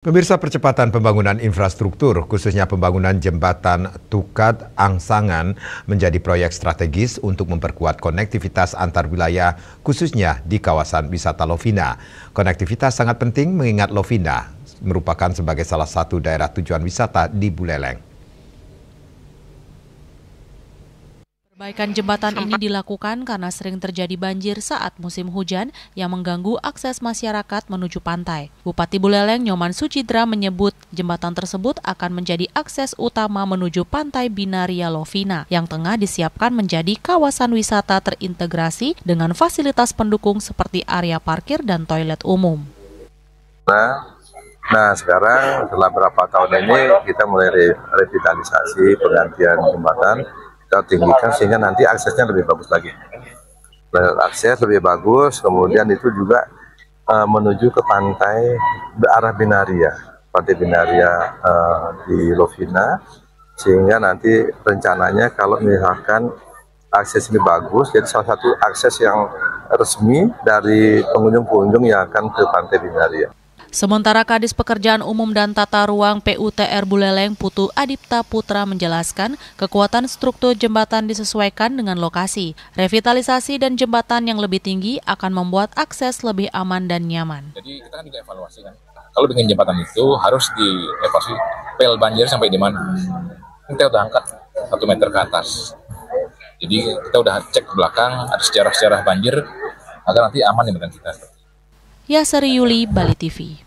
Pemirsa, percepatan pembangunan infrastruktur, khususnya pembangunan jembatan Tukat Angsangan, menjadi proyek strategis untuk memperkuat konektivitas antar wilayah, khususnya di kawasan wisata Lovina. Konektivitas sangat penting mengingat Lovina merupakan sebagai salah satu daerah tujuan wisata di Buleleng. Perbaikan jembatan ini dilakukan karena sering terjadi banjir saat musim hujan yang mengganggu akses masyarakat menuju pantai. Bupati Buleleng Nyoman Sucidra menyebut jembatan tersebut akan menjadi akses utama menuju Pantai Binaria Lovina yang tengah disiapkan menjadi kawasan wisata terintegrasi dengan fasilitas pendukung seperti area parkir dan toilet umum. Nah, sekarang setelah beberapa tahun ini kita mulai revitalisasi penggantian jembatan. Kita tinggikan sehingga nanti aksesnya lebih bagus lagi. Akses lebih bagus, kemudian itu juga menuju ke pantai arah Binaria, Pantai Binaria di Lovina, sehingga nanti rencananya kalau misalkan akses ini bagus, jadi salah satu akses yang resmi dari pengunjung-pengunjung yang akan ke Pantai Binaria. Sementara Kadis Pekerjaan Umum dan Tata Ruang PUTR Buleleng Putu Adipta Putra menjelaskan kekuatan struktur jembatan disesuaikan dengan lokasi. Revitalisasi dan jembatan yang lebih tinggi akan membuat akses lebih aman dan nyaman. Jadi kita kan juga evaluasi kan. Kalau bikin jembatan itu harus dievaluasi pel banjir sampai di mana. Kita udah angkat 1 meter ke atas. Jadi kita udah cek ke belakang ada sejarah-sejarah banjir agar nanti aman di badan kita. Yasari Yuli, Bali TV.